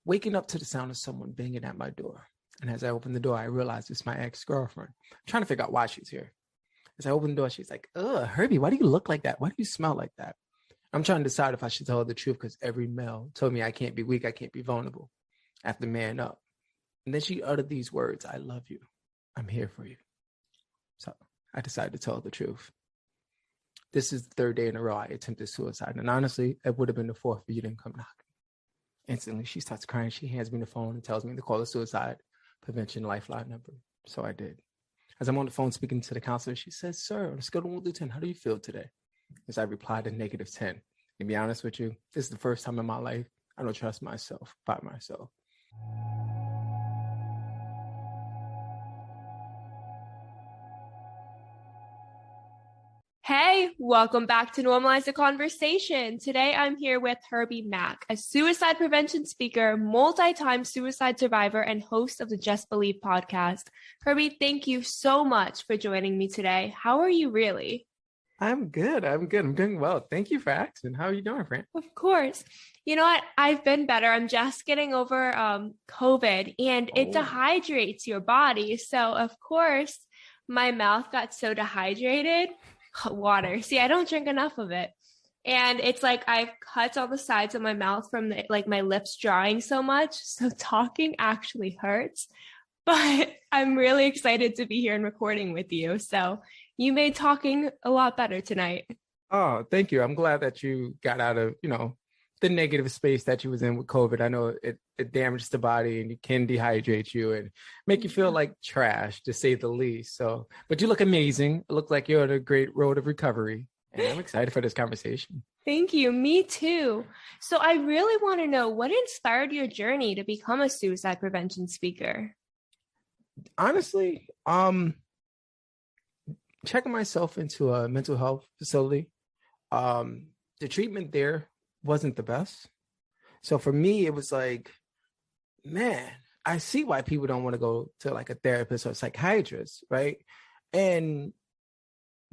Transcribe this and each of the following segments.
waking up to the sound of someone banging at my door. And as I open the door, I realize it's my ex-girlfriend. I'm trying to figure out why she's here. As I open the door, she's like, "Ugh, Herbie, why do you look like that? Why do you smell like that?" I'm trying to decide if I should tell her the truth because every male told me I can't be weak, I can't be vulnerable. I have to man up. And then she uttered these words, "I love you. I'm here for you." So I decided to tell her the truth. This is the third day in a row I attempted suicide. And honestly, it would have been the fourth if you didn't come knocking. Instantly, she starts crying. She hands me the phone and tells me to call the suicide prevention lifeline number. So I did. As I'm on the phone speaking to the counselor, she says, "Sir, on a scale of 1 to 10, how do you feel today?" As I replied, a -10. To be honest with you, this is the first time in my life I don't trust myself by myself. Hey, welcome back to Normalize the Conversation. Today I'm here with Herbie Mack, a suicide prevention speaker, multi-time suicide survivor, and host of the Just Believe podcast. Herbie, thank you so much for joining me today. How are you really? I'm good. I'm doing well. Thank you for asking. How are you doing, Fran? Of course. You know what? I've been better. I'm just getting over COVID, and it dehydrates your body. So, of course, my mouth got so dehydrated. Water. See, I don't drink enough of it. And it's like I've cuts on the sides of my mouth from my lips drying so much. So talking actually hurts. But I'm really excited to be here and recording with you. So you made talking a lot better tonight. Oh, thank you. I'm glad that you got out of, the negative space that you was in with COVID. I know it damages the body and it can dehydrate you and make you feel like trash, to say the least. So, but you look amazing. It looks like you're on a great road of recovery. And I'm excited for this conversation. Thank you. Me too. So I really want to know what inspired your journey to become a suicide prevention speaker? Honestly, checking myself into a mental health facility. The treatment there wasn't the best. So for me, it was like, man, I see why people don't want to go to like a therapist or a psychiatrist, right? And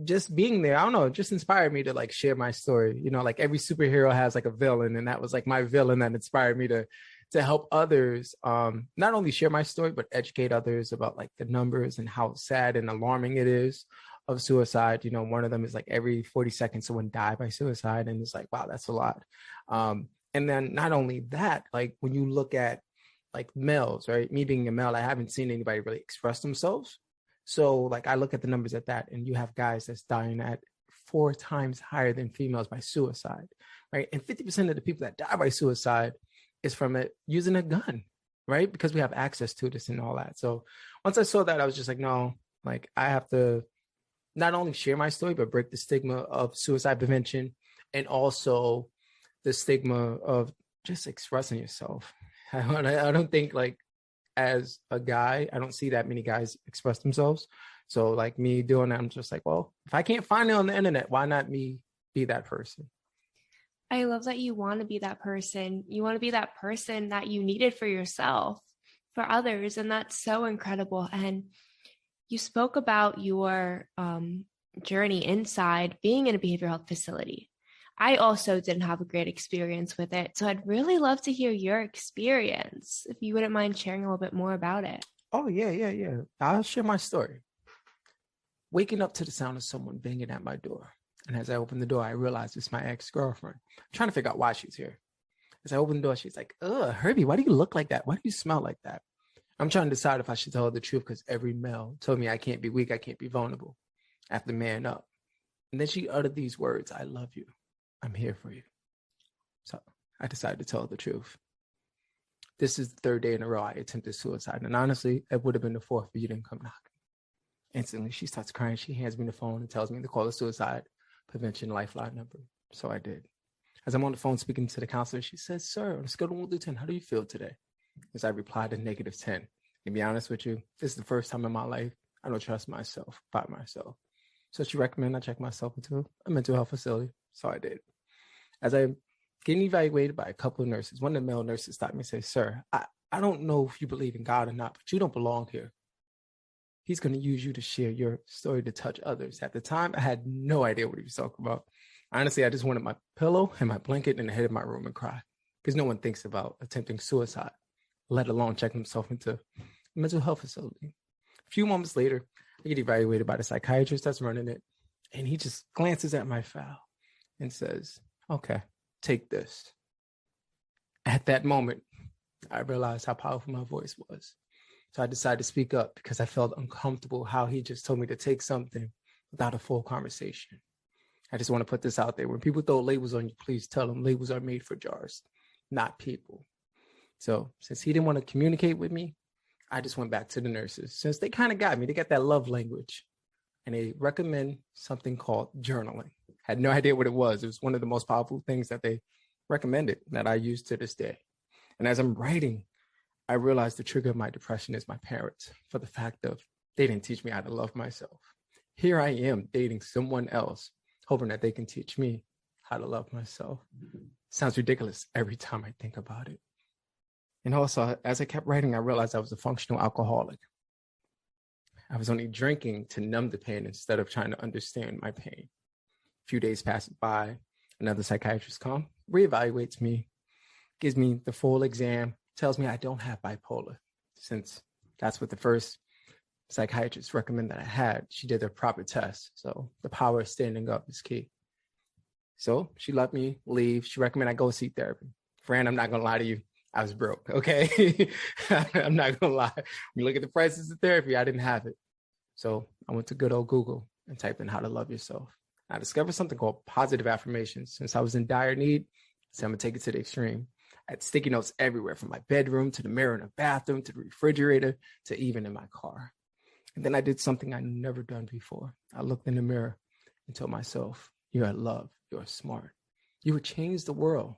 just being there, I don't know, it just inspired me to like share my story. Like every superhero has like a villain, and that was like my villain that inspired me to help others, not only share my story, but educate others about like the numbers and how sad and alarming it is of suicide. One of them is like every 40 seconds someone died by suicide, and it's like, wow, that's a lot. And then not only that, like when you look at like males, right? Me being a male, I haven't seen anybody really express themselves. So like I look at the numbers at that, and you have guys that's dying at 4 times higher than females by suicide, right? And 50% of the people that die by suicide is from it using a gun, right? Because we have access to this and all that. So once I saw that, I was just like, no, like I have to not only share my story, but break the stigma of suicide prevention and also the stigma of just expressing yourself. I don't think like as a guy, I don't see that many guys express themselves. So like me doing that, I'm just like, well, if I can't find it on the internet, why not me be that person? I love that you want to be that person. You want to be that person that you needed for yourself, for others. And that's so incredible. And you spoke about your journey inside being in a behavioral health facility. I also didn't have a great experience with it. So I'd really love to hear your experience, if you wouldn't mind sharing a little bit more about it. Oh, yeah. I'll share my story. Waking up to the sound of someone banging at my door. And as I open the door, I realize it's my ex-girlfriend. I'm trying to figure out why she's here. As I open the door, she's like, "Ugh, Herbie, why do you look like that? Why do you smell like that?" I'm trying to decide if I should tell her the truth because every male told me I can't be weak, I can't be vulnerable. I have to man up. And then she uttered these words, "I love you. I'm here for you." So I decided to tell her the truth. This is the third day in a row I attempted suicide. And honestly, it would have been the fourth if you didn't come knocking. Instantly, she starts crying. She hands me the phone and tells me to call the suicide prevention lifeline number. So I did. As I'm on the phone speaking to the counselor, she says, "Sir, on a scale of 1 to 10, how do you feel today?" As I replied, a -10. To be honest with you, this is the first time in my life I don't trust myself by myself. So she recommended I check myself into a mental health facility. So I did. As I'm getting evaluated by a couple of nurses, one of the male nurses stopped me and said, "Sir, I don't know if you believe in God or not, but you don't belong here. He's going to use you to share your story to touch others." At the time, I had no idea what he was talking about. Honestly, I just wanted my pillow and my blanket in the head of my room and cry because no one thinks about attempting suicide. let alone check himself into a mental health facility. A few moments later, I get evaluated by the psychiatrist that's running it. And he just glances at my file and says, okay, take this. At that moment, I realized how powerful my voice was. So I decided to speak up because I felt uncomfortable how he just told me to take something without a full conversation. I just want to put this out there. When people throw labels on you, please tell them labels are made for jars, not people. So since he didn't want to communicate with me, I just went back to the nurses. Since they kind of got me, they got that love language. And they recommend something called journaling. I had no idea what it was. It was one of the most powerful things that they recommended that I use to this day. And as I'm writing, I realized the trigger of my depression is my parents, for the fact of they didn't teach me how to love myself. Here I am dating someone else, hoping that they can teach me how to love myself. Sounds ridiculous every time I think about it. And also, as I kept writing, I realized I was a functional alcoholic. I was only drinking to numb the pain instead of trying to understand my pain. A few days pass by, another psychiatrist comes, reevaluates me, gives me the full exam, tells me I don't have bipolar, since that's what the first psychiatrist recommended that I had. She did the proper test, so the power of standing up is key. So she let me leave. She recommended I go seek therapy. Fran, I'm not going to lie to you. I was broke, okay? I'm not going to lie. When you look at the prices of therapy, I didn't have it. So I went to good old Google and typed in how to love yourself. I discovered something called positive affirmations. Since I was in dire need, so I'm going to take it to the extreme. I had sticky notes everywhere, from my bedroom to the mirror in the bathroom to the refrigerator to even in my car. And then I did something I'd never done before. I looked in the mirror and told myself, you're loved, you're smart. You would change the world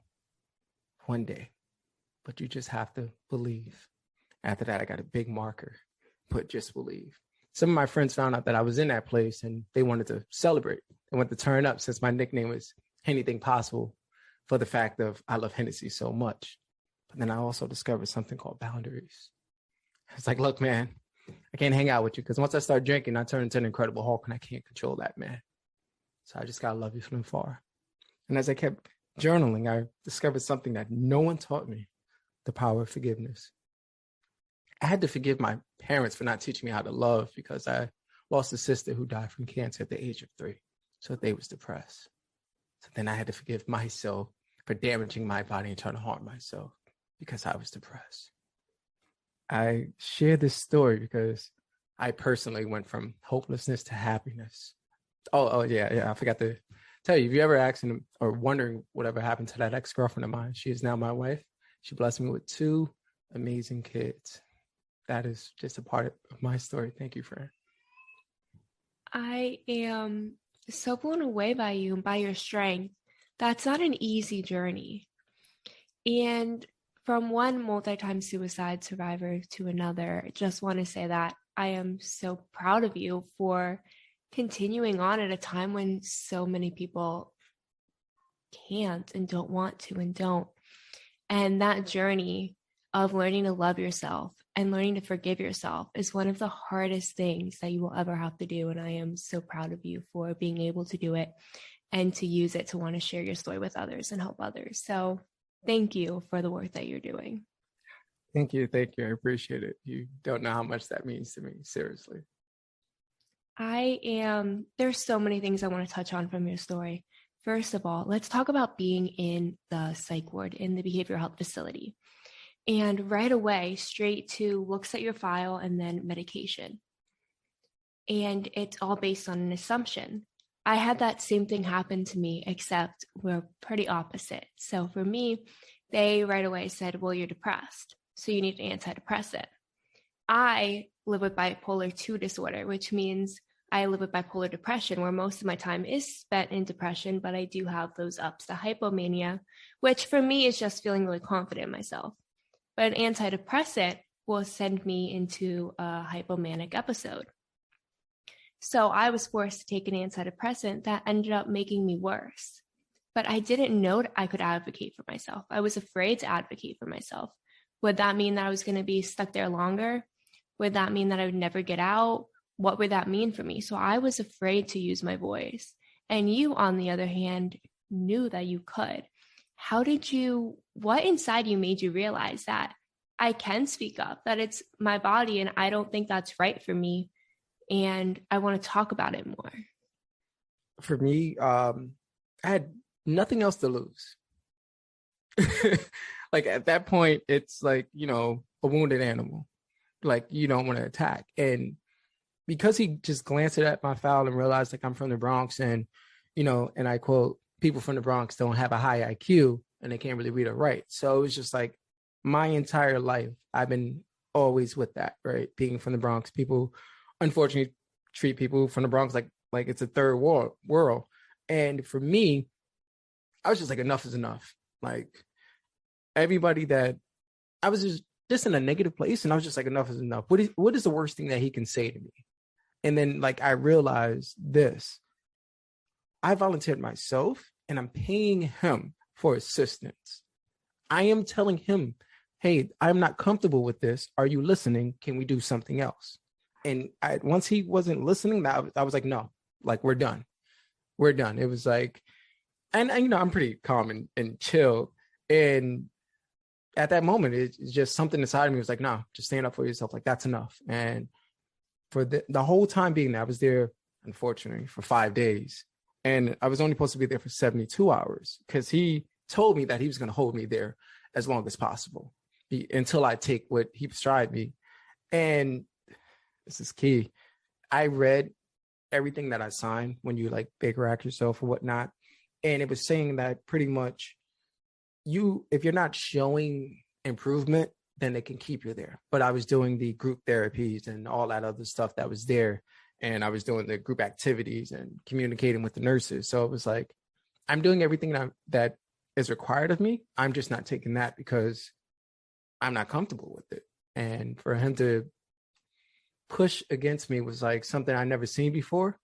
one day, but you just have to believe. After that, I got a big marker, put just believe. Some of my friends found out that I was in that place and they wanted to celebrate. They wanted to turn up, since my nickname was Anything Possible, for the fact of I love Hennessy so much. But then I also discovered something called boundaries. It's like, look, man, I can't hang out with you because once I start drinking, I turn into an Incredible Hulk and I can't control that, man. So I just got to love you from afar. And as I kept journaling, I discovered something that no one taught me: the power of forgiveness. I had to forgive my parents for not teaching me how to love, because I lost a sister who died from cancer at the age of 3. So they was depressed. So then I had to forgive myself for damaging my body and trying to harm myself because I was depressed. I share this story because I personally went from hopelessness to happiness. Oh yeah. I forgot to tell you, if you ever asking or wondering whatever happened to that ex-girlfriend of mine, she is now my wife. She blessed me with 2 amazing kids. That is just a part of my story. Thank you, Fran. I am so blown away by you and by your strength. That's not an easy journey. And from one multi-time suicide survivor to another, I just want to say that I am so proud of you for continuing on at a time when so many people can't and don't want to and don't. And that journey of learning to love yourself and learning to forgive yourself is one of the hardest things that you will ever have to do. And I am so proud of you for being able to do it and to use it to want to share your story with others and help others. So thank you for the work that you're doing. Thank you. I appreciate it. You don't know how much that means to me. Seriously. There's so many things I want to touch on from your story. First of all, let's talk about being in the psych ward in the behavioral health facility. And right away, straight to looks at your file and then medication. And it's all based on an assumption. I had that same thing happen to me, except we're pretty opposite. So for me, they right away said, well, you're depressed, so you need an antidepressant. I live with bipolar 2 disorder, which means I live with bipolar depression, where most of my time is spent in depression, but I do have those ups to hypomania, which for me is just feeling really confident in myself. But an antidepressant will send me into a hypomanic episode. So I was forced to take an antidepressant that ended up making me worse. But I didn't know I could advocate for myself. I was afraid to advocate for myself. Would that mean that I was going to be stuck there longer? Would that mean that I would never get out? What would that mean for me? So I was afraid to use my voice. And you, on the other hand, knew that you could. What inside you made you realize that I can speak up, that it's my body and I don't think that's right for me. And I want to talk about it more. For me, I had nothing else to lose. Like at that point, it's like, a wounded animal. Like you don't want to attack. And because he just glanced at my file and realized like I'm from the Bronx and, and I quote, people from the Bronx don't have a high IQ and they can't really read or write. So it was just like my entire life, I've been always with that, right? Being from the Bronx, people unfortunately treat people from the Bronx like it's a third world. And for me, I was just like, enough is enough. Like everybody that I was just in a negative place. And I was just like, enough is enough. What is the worst thing that he can say to me? And then like, I realized this, I volunteered myself and I'm paying him for assistance. I am telling him, hey, I'm not comfortable with this. Are you listening? Can we do something else? And once he wasn't listening, I was like, no, like we're done. We're done. It was like, and I'm pretty calm and chill. And at that moment, it's just something inside of me was like, no, just stand up for yourself. Like that's enough. And for the whole time being there, I was there, unfortunately, for 5 days. And I was only supposed to be there for 72 hours because he told me that he was going to hold me there as long as possible until I take what he prescribed me. And this is key. I read everything that I signed when you like Baker Act yourself or whatnot. And it was saying that pretty much if you're not showing improvement, then it can keep you there. But I was doing the group therapies and all that other stuff that was there. And I was doing the group activities and communicating with the nurses. So it was like, I'm doing everything that is required of me. I'm just not taking that because I'm not comfortable with it. And for him to push against me was like something I never seen before.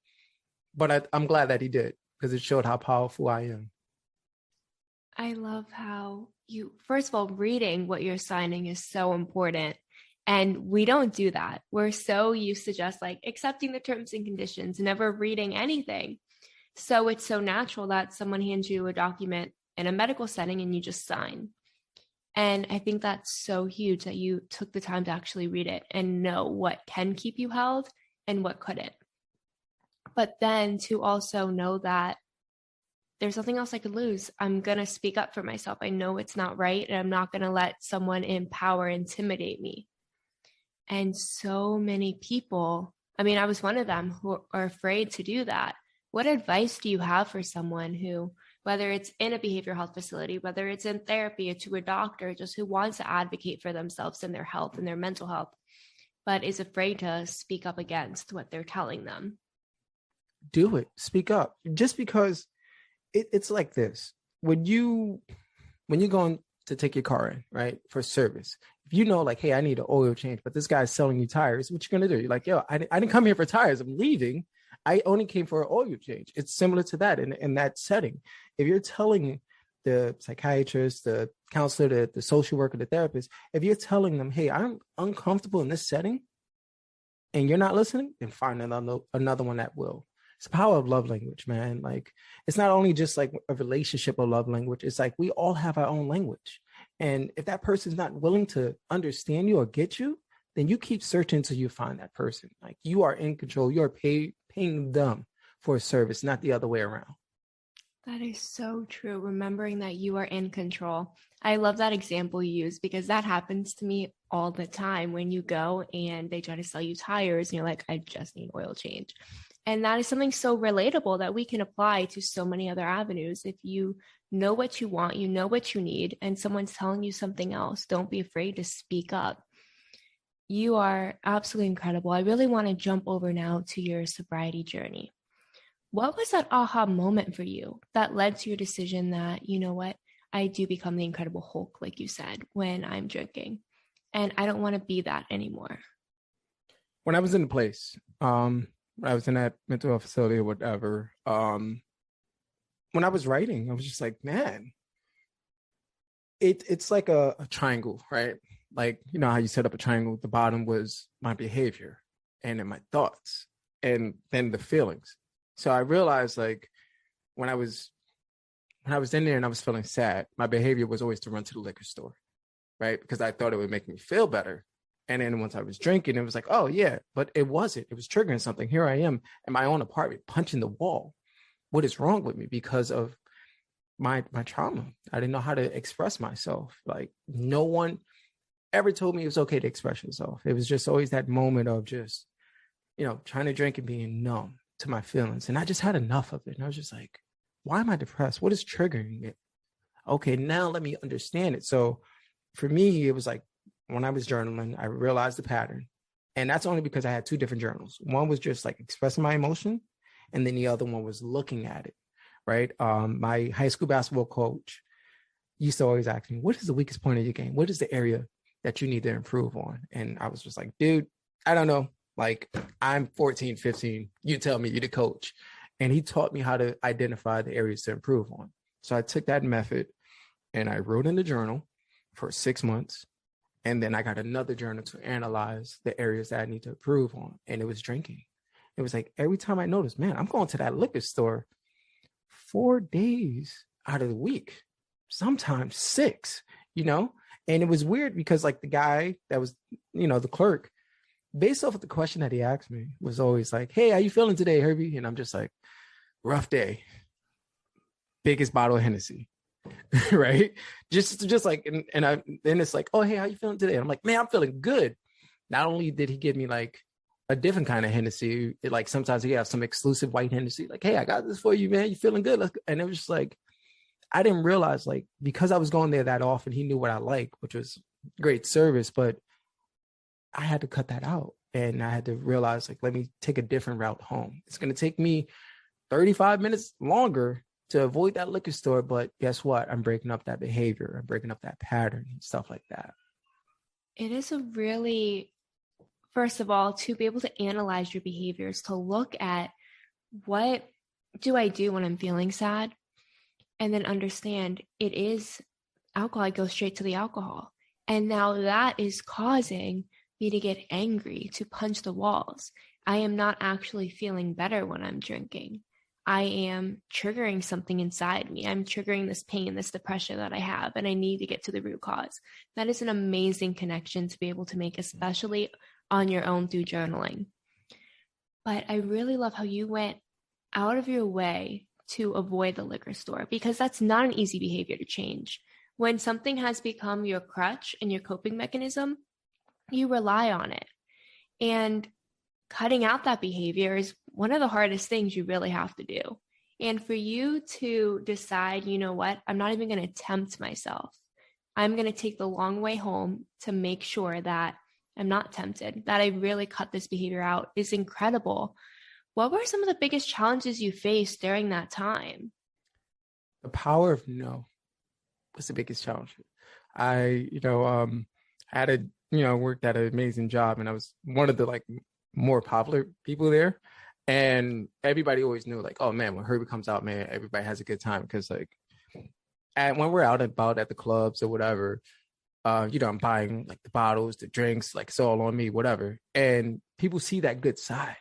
But I'm glad that he did because it showed how powerful I am. I love how first of all, reading what you're signing is so important. And we don't do that. We're so used to just like accepting the terms and conditions, never reading anything. So it's so natural that someone hands you a document in a medical setting and you just sign. And I think that's so huge that you took the time to actually read it and know what can keep you held and what couldn't. But then to also know that there's nothing else I could lose. I'm going to speak up for myself. I know it's not right. And I'm not going to let someone in power intimidate me. And so many people, I mean, I was one of them who are afraid to do that. What advice do you have for someone who, whether it's in a behavioral health facility, whether it's in therapy or to a doctor, just who wants to advocate for themselves and their health and their mental health, but is afraid to speak up against what they're telling them? Do it. Speak up. Just because it's like this. When you're going to take your car in, right, for service, if you know, like, hey, I need an oil change, but this guy's selling you tires, what you gonna do? You're like, yo, I didn't come here for tires. I'm leaving. I only came for an oil change. It's similar to that in that setting. If you're telling the psychiatrist, the counselor, the social worker, the therapist, if you're telling them, hey, I'm uncomfortable in this setting, and you're not listening, then find another one that will. It's the power of love language, man. Like, it's not only just like a relationship of love language. It's like we all have our own language. And if that person's not willing to understand you or get you, then you keep searching until you find that person. Like, you are in control. You're paying them for a service, not the other way around. That is so true. Remembering that you are in control. I love that example you use because that happens to me all the time when you go and they try to sell you tires and you're like, I just need oil change. And that is something so relatable that we can apply to so many other avenues. If you know what you want, you know what you need, and someone's telling you something else, don't be afraid to speak up. You are absolutely incredible. I really want to jump over now to your sobriety journey. What was that aha moment for you that led to your decision that, you know what, I do become the Incredible Hulk, like you said, when I'm drinking, and I don't want to be that anymore? When I was in the place, when I was in that mental health facility or whatever, when I was writing, I was just like, man, it's like a triangle, right? Like, you know how you set up a triangle, the bottom was my behavior and then my thoughts and then the feelings. So I realized, like, when I was in there and I was feeling sad, my behavior was always to run to the liquor store, right? Because I thought it would make me feel better. And then once I was drinking, it was like, oh yeah, but it wasn't. It was triggering something. Here I am in my own apartment punching the wall. What is wrong with me? Because of my trauma. I didn't know how to express myself. Like no one ever told me it was okay to express yourself. It was just always that moment of just, trying to drink and being numb to my feelings. And I just had enough of it. And I was just like, why am I depressed? What is triggering it? Okay, now let me understand it. So for me, it was like when I was journaling, I realized the pattern. And that's only because I had two different journals. One was just like expressing my emotion. And then the other one was looking at it, right? My high school basketball coach used to always ask me, what is the weakest point of your game? What is the area that you need to improve on? And I was just like, dude, I don't know. Like I'm 14, 15. You tell me, you're the coach. And he taught me how to identify the areas to improve on. So I took that method and I wrote in the journal for 6 months. And then I got another journal to analyze the areas that I need to improve on. And it was drinking. It was like every time I noticed, man, I'm going to that liquor store 4 days out of the week, sometimes 6, And it was weird because like the guy that was, the clerk, based off of the question that he asked me was always like, hey, how you feeling today, Herbie? And I'm just like, rough day, biggest bottle of Hennessy. Right. Just like, then it's like, oh, hey, how you feeling today? And I'm like, man, I'm feeling good. Not only did he give me like a different kind of Hennessy, like sometimes he have some exclusive white Hennessy, like, hey, I got this for you, man. You feeling good? And it was just like, I didn't realize like, because I was going there that often, he knew what I like, which was great service, but I had to cut that out. And I had to realize like, let me take a different route home. It's going to take me 35 minutes longer to avoid that liquor store. But guess what? I'm breaking up that behavior. I'm breaking up that pattern and stuff like that. It is a really, first of all, to be able to analyze your behaviors, to look at what do I do when I'm feeling sad? And then understand it is alcohol. I go straight to the alcohol. And now that is causing me to get angry, to punch the walls. I am not actually feeling better when I'm drinking. I am triggering something inside me. I'm triggering this pain, this depression that I have, and I need to get to the root cause. That is an amazing connection to be able to make, especially on your own through journaling. But I really love how you went out of your way to avoid the liquor store, because that's not an easy behavior to change. When something has become your crutch and your coping mechanism, you rely on it. And cutting out that behavior is one of the hardest things you really have to do. And for you to decide, you know what, I'm not even going to tempt myself. I'm going to take the long way home to make sure that I'm not tempted, that I really cut this behavior out, is incredible. What were some of the biggest challenges you faced during that time? The power of no was the biggest challenge. I had worked at an amazing job, and I was one of the like more popular people there. And everybody always knew like, oh man, when Herbie comes out, man, everybody has a good time. Because like, when we're out and about at the clubs or whatever, I'm buying like the bottles, the drinks, like it's all on me, whatever. And people see that good side,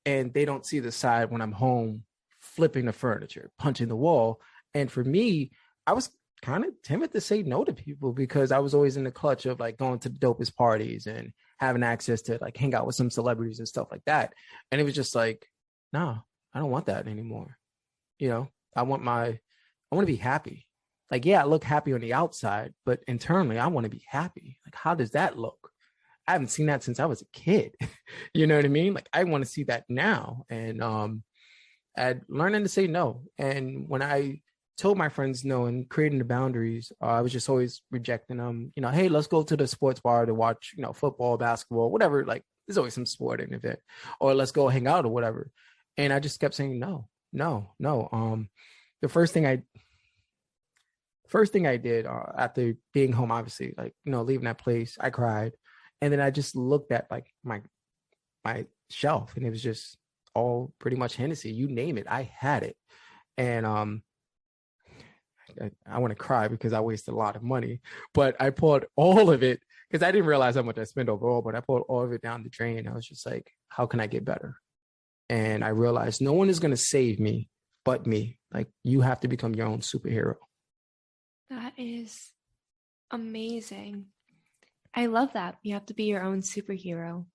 and they don't see the side when I'm home flipping the furniture, punching the wall. And for me, I was kind of timid to say no to people because I was always in the clutch of like going to the dopest parties and having access to like hang out with some celebrities and stuff like that. And it was just like, no, I don't want that anymore. I want to be happy. Like, yeah, I look happy on the outside, but internally I want to be happy. Like, how does that look? I haven't seen that since I was a kid. You know what I mean? Like, I want to see that now. And learning to say no. And when I told my friends no and creating the boundaries, I was just always rejecting them. Hey, let's go to the sports bar to watch, football, basketball, whatever. Like, there's always some sporting event, or let's go hang out or whatever. And I just kept saying no. The first thing I did after being home, obviously, like, leaving that place, I cried. And then I just looked at like my shelf, and it was just all pretty much Hennessy. You name it, I had it. And I want to cry because I wasted a lot of money, but I poured all of it because I didn't realize how much I spent overall, but I poured all of it down the drain. I was just like, how can I get better? And I realized no one is going to save me but me. Like, you have to become your own superhero. That is amazing. I love that. You have to be your own superhero.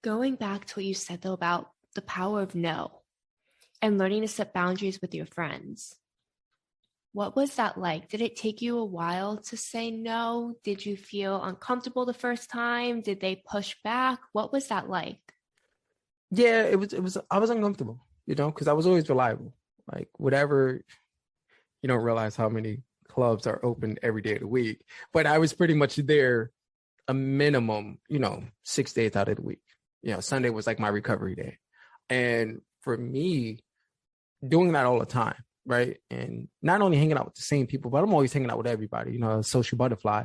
Going back to what you said though about the power of no and learning to set boundaries with your friends. What was that like? Did it take you a while to say no? Did you feel uncomfortable the first time? Did they push back? What was that like? Yeah, I was uncomfortable, because I was always reliable. Like whatever, you don't realize how many clubs are open every day of the week. But I was pretty much there a minimum, 6 days out of the week. Sunday was like my recovery day. And for me, doing that all the time, right? And not only hanging out with the same people, but I'm always hanging out with everybody, a social butterfly.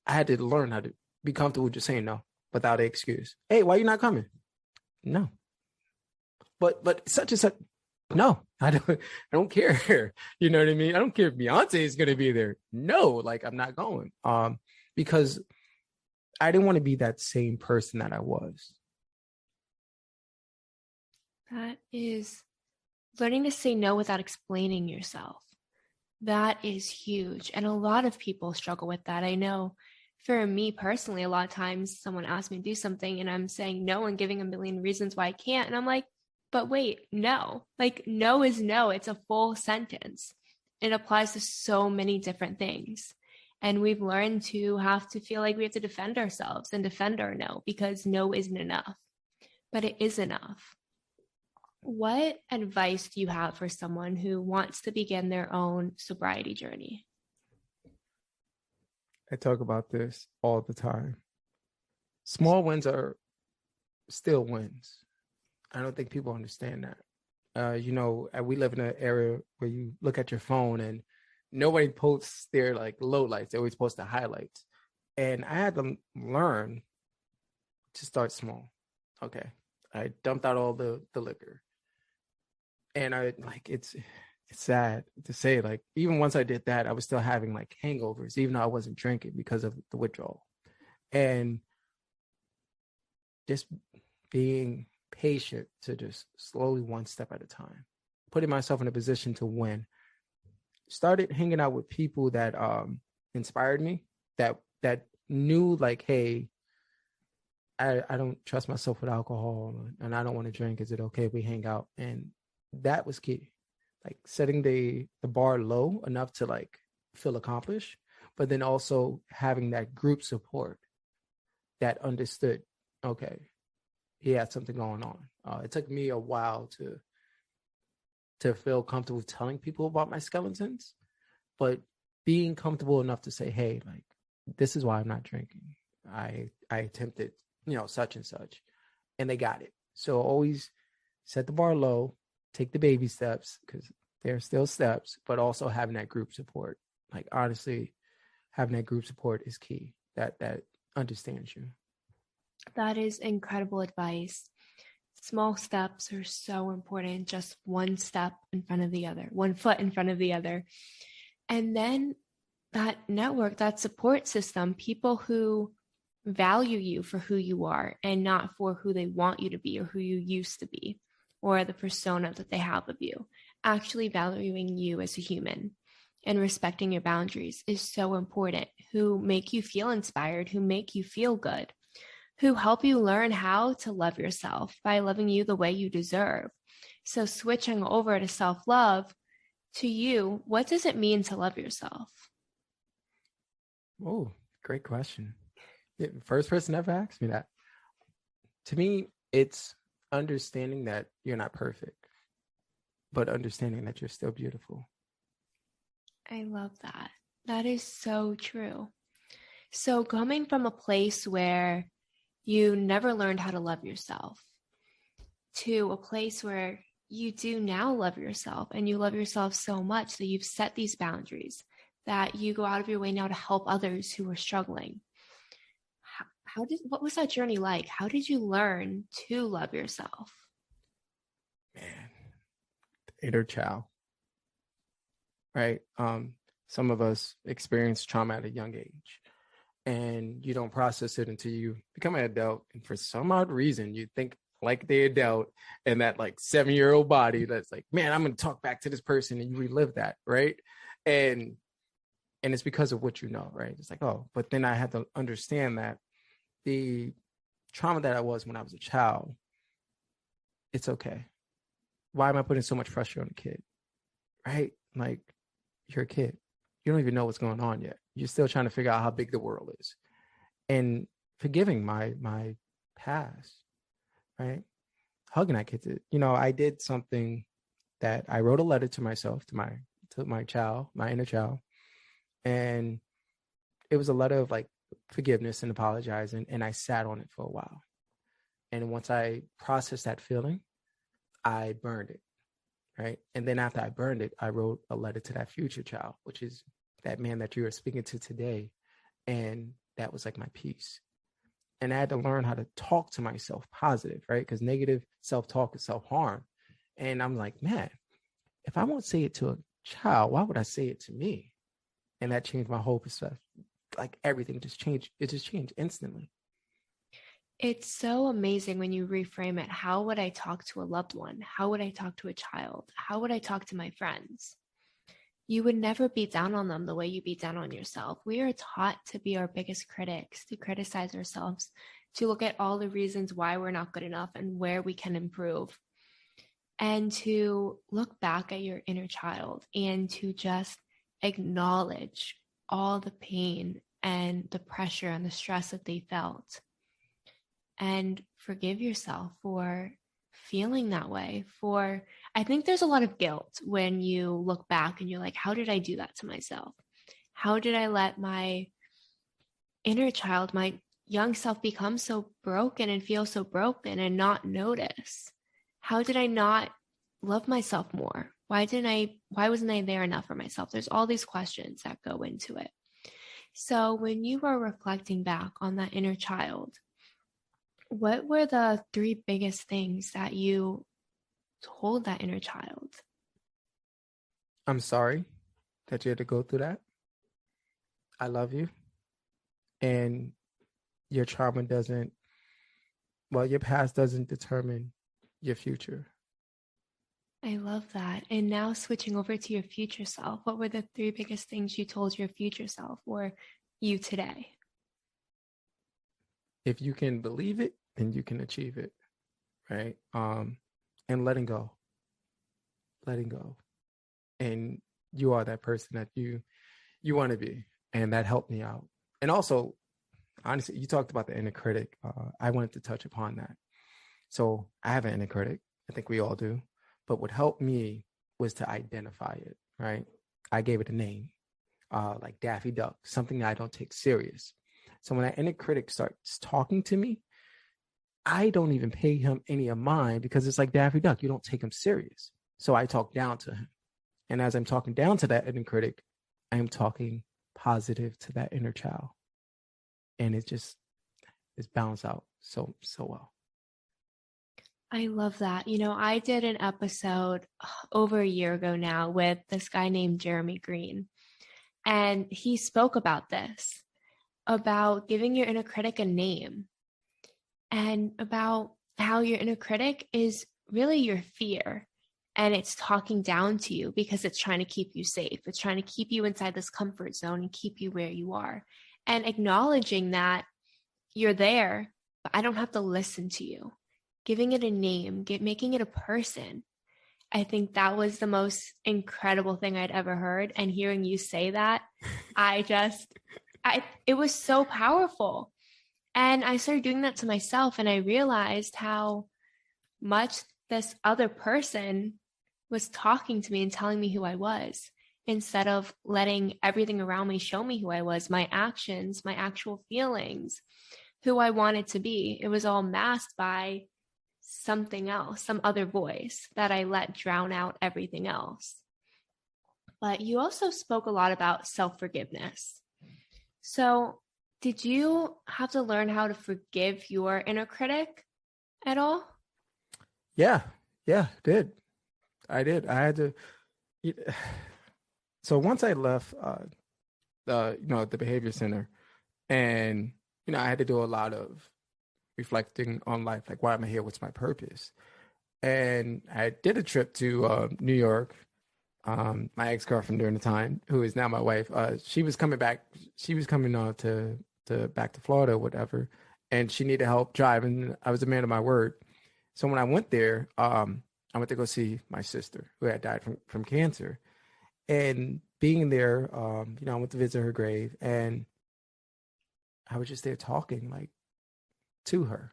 I had to learn how to be comfortable with just saying no without an excuse. Hey, why are you not coming? No. But such and such. No, I don't care. You know what I mean? I don't care if Beyonce is gonna be there. No, like I'm not going. Because I didn't want to be that same person that I was. That is learning to say no without explaining yourself. That is huge. And a lot of people struggle with that. I know for me personally, a lot of times someone asks me to do something and I'm saying no and giving a million reasons why I can't. And I'm like, but wait, no. Like, no is no. It's a full sentence. It applies to so many different things. And we've learned to have to feel like we have to defend ourselves and defend our no because no isn't enough. But it is enough. What advice do you have for someone who wants to begin their own sobriety journey? I talk about this all the time. Small wins are still wins. I don't think people understand that. We live in an area where you look at your phone and nobody posts their like low lights. They always post the highlights. And I had to learn to start small. Okay. I dumped out all the liquor. And it's sad to say, like, even once I did that, I was still having like hangovers, even though I wasn't drinking because of the withdrawal. And just being patient to just slowly one step at a time, putting myself in a position to win. Started hanging out with people that inspired me, that knew like, hey, I don't trust myself with alcohol and I don't want to drink. Is it okay if we hang out? And that was key. Like setting the bar low enough to like feel accomplished, but then also having that group support that understood, okay, he had something going on. It took me a while to feel comfortable telling people about my skeletons, but being comfortable enough to say, hey, like, this is why I'm not drinking. I attempted, such and such, and they got it. So always set the bar low, take the baby steps because they're still steps, but also having that group support. Like, honestly, having that group support is key. That understands you. That is incredible advice. Small steps are so important. Just one step in front of the other, one foot in front of the other. And then that network, that support system, people who value you for who you are and not for who they want you to be or who you used to be or the persona that they have of you. Actually valuing you as a human and respecting your boundaries is so important. Who make you feel inspired, who make you feel good, who help you learn how to love yourself by loving you the way you deserve. So switching over to self-love, to you, what does it mean to love yourself? Oh, great question. First person ever asked me that. To me, it's understanding that you're not perfect, but understanding that you're still beautiful. I love that. That is so true. So coming from a place where you never learned how to love yourself to a place where you do now love yourself and you love yourself so much that you've set these boundaries, that you go out of your way now to help others who are struggling. What was that journey like? How did you learn to love yourself? Man, inner child, right? Some of us experience trauma at a young age and you don't process it until you become an adult. And for some odd reason, you think like the adult and that like 7-year-old body that's like, man, I'm going to talk back to this person, and you relive that, right? And And it's because of what you know, right? It's like, oh, but then I had to understand that the trauma that I was when I was a child, it's okay. Why am I putting so much pressure on a kid? Right? Like, you're a kid. You don't even know what's going on yet. You're still trying to figure out how big the world is. And forgiving my past, right? Hugging that kid. I did something that I wrote a letter to myself, to my child, my inner child. And it was a letter of like forgiveness and apologizing. And I sat on it for a while. And once I processed that feeling, I burned it. Right. And then after I burned it, I wrote a letter to that future child, which is that man that you are speaking to today. And that was like my peace. And I had to learn how to talk to myself positive, right? Because negative self-talk is self-harm. And I'm like, man, if I won't say it to a child, why would I say it to me? And that changed my whole perspective. Like everything just changed. It just changed instantly. It's so amazing when you reframe it. How would I talk to a loved one? How would I talk to a child? How would I talk to my friends? You would never beat down on them the way you beat down on yourself. We are taught to be our biggest critics, to criticize ourselves, to look at all the reasons why we're not good enough and where we can improve, and to look back at your inner child and to just acknowledge all the pain and the pressure and the stress that they felt. And forgive yourself for feeling that way. I think there's a lot of guilt when you look back and you're like, how did I do that to myself? How did I let my inner child, my young self, become so broken and feel so broken and not notice? How did I not love myself more? Why wasn't I there enough for myself? There's all these questions that go into it. So when you are reflecting back on that inner child, what were the 3 biggest things that you told that inner child? I'm sorry that you had to go through that. I love you. And your trauma your past doesn't determine your future. I love that. And now switching over to your future self, what were the 3 biggest things you told your future self or you today? If you can believe it, then you can achieve it, right? And letting go. And you are that person that you want to be. And that helped me out. And also, honestly, you talked about the inner critic. I wanted to touch upon that. So I have an inner critic. I think we all do. But what helped me was to identify it, right? I gave it a name, like Daffy Duck, something that I don't take serious. So when that inner critic starts talking to me, I don't even pay him any of mine because it's like Daffy Duck. You don't take him serious. So I talk down to him. And as I'm talking down to that inner critic, I am talking positive to that inner child. And it's balanced out so well. I love that. I did an episode over a year ago now with this guy named Jeremy Green. And he spoke about this, about giving your inner critic a name and about how your inner critic is really your fear. And it's talking down to you because it's trying to keep you safe. It's trying to keep you inside this comfort zone and keep you where you are. And acknowledging that you're there, but I don't have to listen to you. Giving it a name, making it a person. I think that was the most incredible thing I'd ever heard. And hearing you say that, it was so powerful. And I started doing that to myself. And I realized how much this other person was talking to me and telling me who I was, instead of letting everything around me show me who I was, my actions, my actual feelings, who I wanted to be. It was all masked by something else, some other voice that I let drown out everything else. But you also spoke a lot about self-forgiveness. So did you have to learn how to forgive your inner critic at all? Yeah, I did. I had to. So once I left the behavior center, and I had to do a lot of reflecting on life, like, why am I here? What's my purpose? And I did a trip to New York, my ex-girlfriend during the time, who is now my wife, she was coming back. She was coming to back to Florida or whatever, and she needed help driving. I was a man of my word. So when I went there, I went to go see my sister who had died from cancer. And being there, I went to visit her grave, and I was just there talking like to her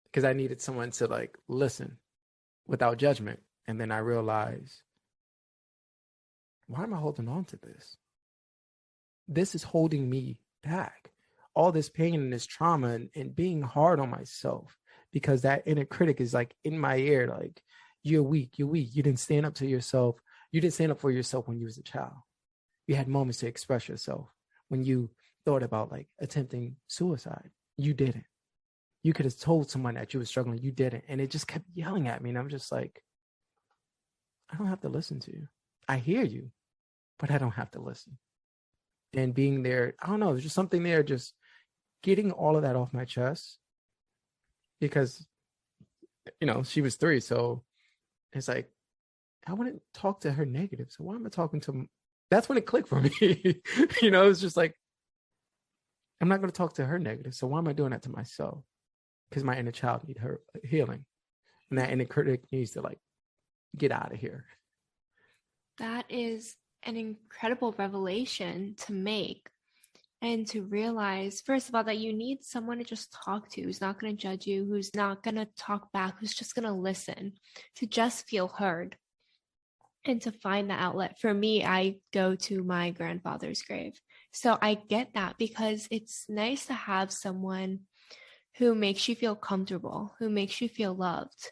because I needed someone to like listen without judgment. And then I realized, why am I holding on to this? This is holding me back. All this pain and this trauma and being hard on myself because that inner critic is like in my ear, like, you're weak, you're weak. You didn't stand up to yourself. You didn't stand up for yourself when you was a child. You had moments to express yourself. When you thought about like attempting suicide, you didn't. You could have told someone that you were struggling, you didn't. And it just kept yelling at me. And I'm just like, I don't have to listen to you. I hear you, but I don't have to listen. And being there, I don't know, there's just something there, just getting all of that off my chest because, she was 3. So it's like, I wouldn't talk to her negative. So why am I talking to? That's when it clicked for me. It's just like, I'm not going to talk to her negative. So why am I doing that to myself? Because my inner child needs her healing. And that inner critic needs to like, get out of here. That is an incredible revelation to make and to realize, first of all, that you need someone to just talk to who's not going to judge you, who's not going to talk back, who's just going to listen, to just feel heard and to find the outlet. For me, I go to my grandfather's grave. So I get that because it's nice to have someone who makes you feel comfortable, who makes you feel loved.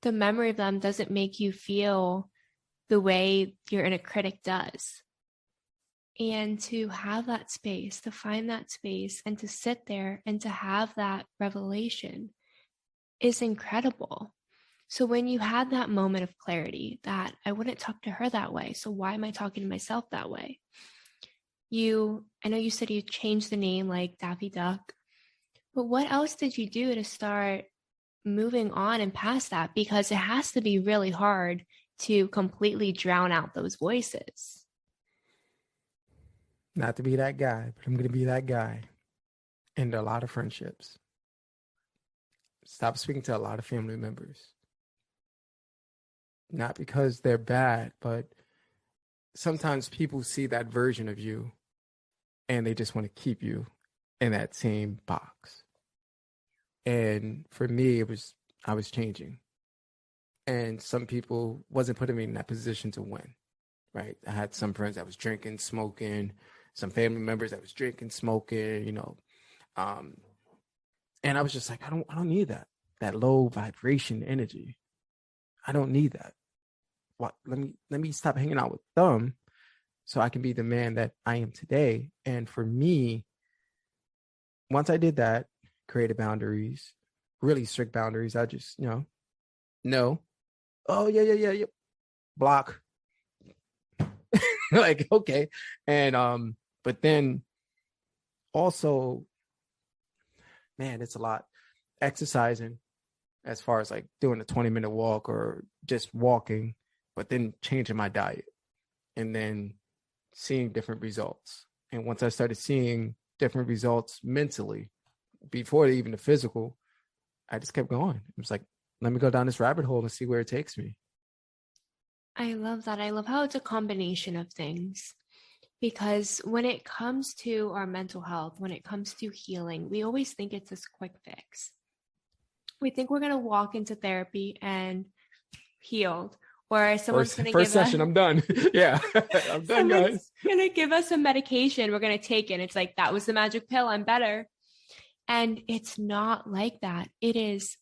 The memory of them doesn't make you feel the way your inner critic does. And to have that space, to find that space and to sit there and to have that revelation is incredible. So when you had that moment of clarity that I wouldn't talk to her that way, so why am I talking to myself that way? I know you said you changed the name like Daffy Duck, but what else did you do to start moving on and past that? Because it has to be really hard to completely drown out those voices. Not to be that guy, but I'm going to be that guy. And a lot of friendships. Stop speaking to a lot of family members. Not because they're bad, but sometimes people see that version of you and they just want to keep you in that same box. And for me, I was changing. And some people wasn't putting me in that position to win, right? I had some friends that was drinking, smoking, some family members that was drinking, smoking, and I was just like, I don't need that low vibration energy. I don't need that. What? Let me stop hanging out with them so I can be the man that I am today. And for me, once I did that, created boundaries, really strict boundaries, I just, no. Oh, yeah. Block. Like, okay. And, but then also, man, it's a lot. Exercising as far as like doing a 20-minute walk or just walking, but then changing my diet and then seeing different results. And once I started seeing different results mentally, before even the physical, I just kept going. It was like, let me go down this rabbit hole and see where it takes me. I love that. I love how it's a combination of things. Because when it comes to our mental health, when it comes to healing, we always think it's this quick fix. We think we're going to walk into therapy and healed, or someone's going to give session, I'm done. Yeah, I'm done, guys. Going to give us a medication. We're going to take it. It's like, that was the magic pill. I'm better. And it's not like that. It is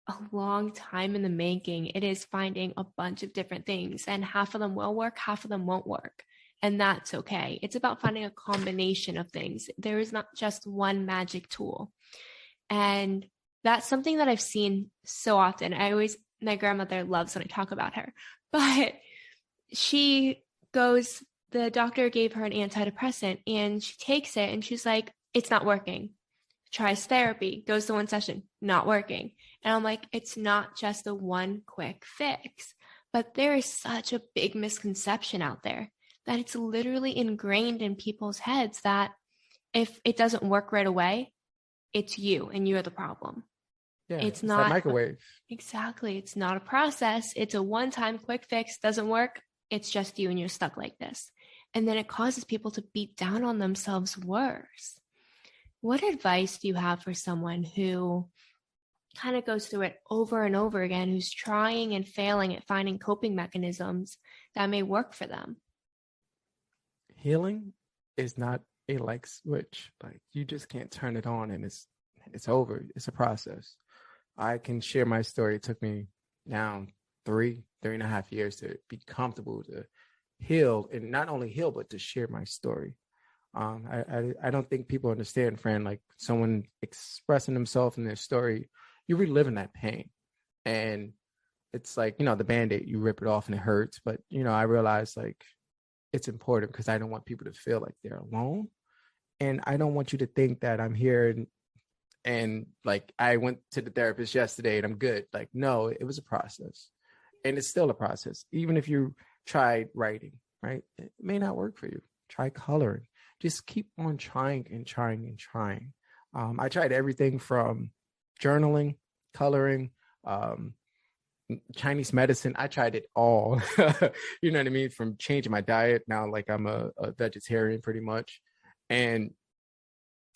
a long time in the making. It is finding a bunch of different things, and half of them will work, half of them won't work. And that's okay. It's about finding a combination of things. There is not just one magic tool. And that's something that I've seen so often. My grandmother loves when I talk about her, but the doctor gave her an antidepressant and she takes it and she's like, it's not working. Tries therapy, goes to one session, not working. And I'm like, it's not just a one quick fix. But there is such a big misconception out there that it's literally ingrained in people's heads that if it doesn't work right away, it's you and you're the problem. Yeah, It's it's that not microwave. exactly. It's not a process. It's a one-time quick fix. Doesn't work. It's just you and you're stuck like this. And then it causes people to beat down on themselves worse. What advice do you have for someone who kind of goes through it over and over again, who's trying and failing at finding coping mechanisms that may work for them? Healing is not a like switch. Like you just can't turn it on and it's over. It's a process. I can share my story. It took me now 3.5 years to be comfortable to heal, and not only heal, but to share my story. I don't think people understand, friend, like someone expressing themselves in their story, you're reliving that pain. And it's like, the Band-Aid, you rip it off and it hurts. But, I realized like it's important because I don't want people to feel like they're alone. And I don't want you to think that I'm here and like I went to the therapist yesterday and I'm good. Like, no, it was a process. And it's still a process. Even if you tried writing, right? It may not work for you. Try coloring. Just keep on trying and trying and trying. I tried everything from journaling, coloring, Chinese medicine. I tried it all. You know what I mean? From changing my diet. Now, like I'm a vegetarian pretty much. And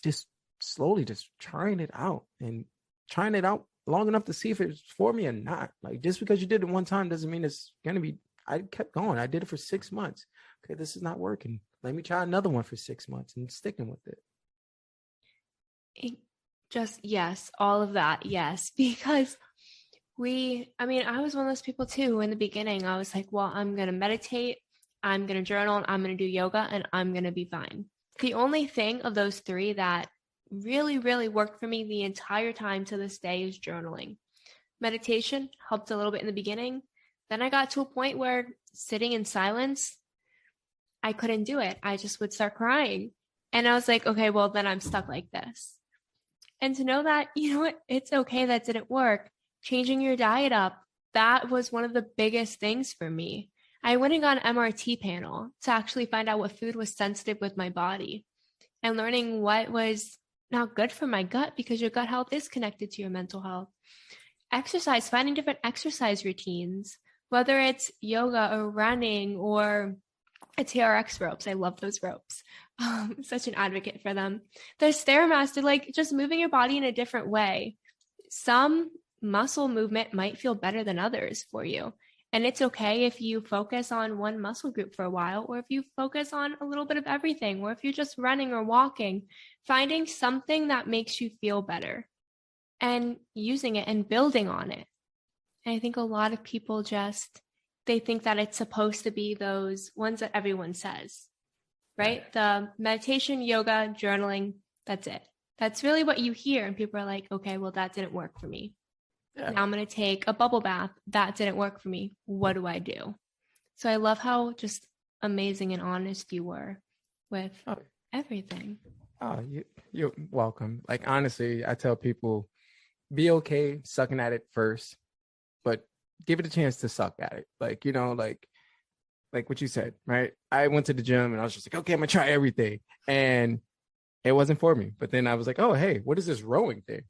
just slowly just trying it out and trying it out long enough to see if it's for me or not. Like just because you did it one time doesn't mean it's going to be. I kept going. I did it for 6 months. Okay, this is not working. Let me try another one for 6 months and sticking with it. Just, yes, all of that. Yes, because I was one of those people too. In the beginning, I was like, well, I'm going to meditate, I'm going to journal, and I'm going to do yoga, and I'm going to be fine. The only thing of those three that really, really worked for me the entire time to this day is journaling. Meditation helped a little bit in the beginning. Then I got to a point where sitting in silence, I couldn't do it. I just would start crying. And I was like, okay, well, then I'm stuck like this. And to know that, it's okay that didn't work. Changing your diet up, that was one of the biggest things for me. I went and got an MRT panel to actually find out what food was sensitive with my body and learning what was not good for my gut, because your gut health is connected to your mental health. Exercise, finding different exercise routines, whether it's yoga or running or a TRX ropes. I love those ropes. Such an advocate for them. The Stairmaster, like just moving your body in a different way. Some muscle movement might feel better than others for you. And it's okay if you focus on one muscle group for a while, or if you focus on a little bit of everything, or if you're just running or walking, finding something that makes you feel better and using it and building on it. And I think a lot of people they think that it's supposed to be those ones that everyone says, right? The meditation, yoga, journaling, that's it. That's really what you hear. And people are like, okay, well, that didn't work for me. Yeah. Now I'm going to take a bubble bath. That didn't work for me. What do I do? So I love how just amazing and honest you were with everything. Oh, you're welcome. Like, honestly, I tell people, be okay sucking at it first, but give it a chance to suck at it. Like, like what you said, right? I went to the gym and I was just like, okay, I'm going to try everything. And it wasn't for me. But then I was like, oh, hey, what is this rowing thing?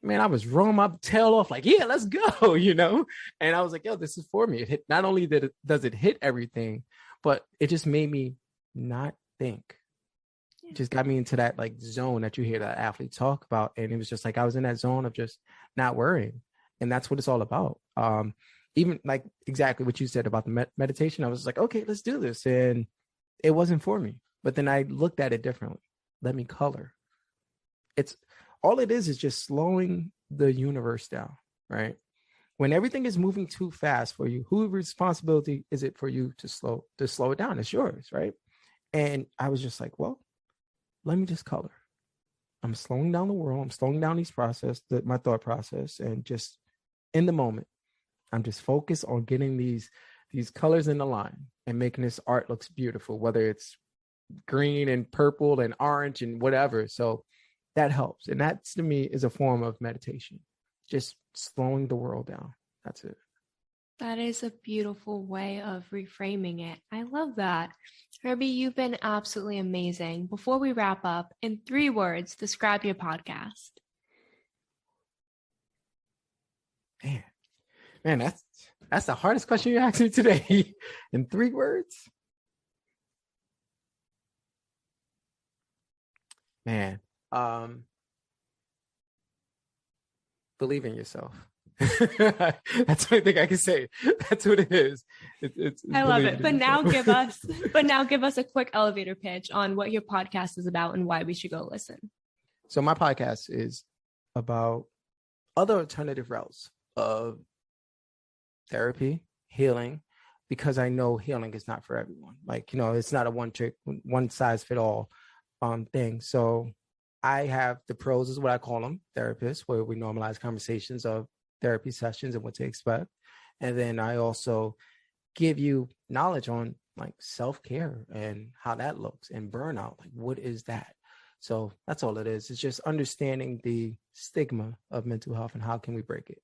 Man, I was rowing my tail off like, yeah, let's go, And I was like, yo, this is for me. It hit, not only does it hit everything, but it just made me not think. It just got me into that like zone that you hear that athletes talk about. And it was just like, I was in that zone of just not worrying. And that's what it's all about. Even like exactly what you said about the meditation, I was like, okay, let's do this. And it wasn't for me. But then I looked at it differently. Let me color. It's all it is just slowing the universe down, right? When everything is moving too fast for you, whose responsibility is it for you to slow it down? It's yours, right? And I was just like, well, let me just color. I'm slowing down the world. I'm slowing down my thought process, and just in the moment, I'm just focused on getting these colors in the line and making this art looks beautiful, whether it's green and purple and orange and whatever. So that helps. And that to me is a form of meditation, just slowing the world down. That's it. That is a beautiful way of reframing it. I love that. Herbie, you've been absolutely amazing. Before we wrap up, in 3 words, describe your podcast. Man, that's the hardest question you asked me today. In 3 words. Man, believe in yourself. That's the only thing I can say. That's what it is. It's I love it. But now yourself. give us a quick elevator pitch on what your podcast is about and why we should go listen. So my podcast is about other alternative routes of therapy, healing, because I know healing is not for everyone. Like, it's not a one size fit all thing. So I have the pros, is what I call them, therapists, where we normalize conversations of therapy sessions and what to expect. And then I also give you knowledge on like self-care and how that looks, and burnout. Like, what is that? So that's all it is. It's just understanding the stigma of mental health and how can we break it.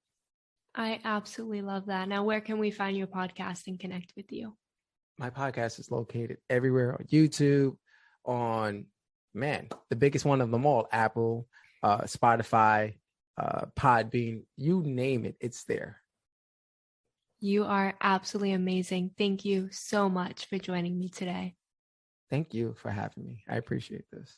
I absolutely love that. Now, where can we find your podcast and connect with you? My podcast is located everywhere on YouTube, on, the biggest one of them all, Apple, Spotify, Podbean, you name it, it's there. You are absolutely amazing. Thank you so much for joining me today. Thank you for having me. I appreciate this.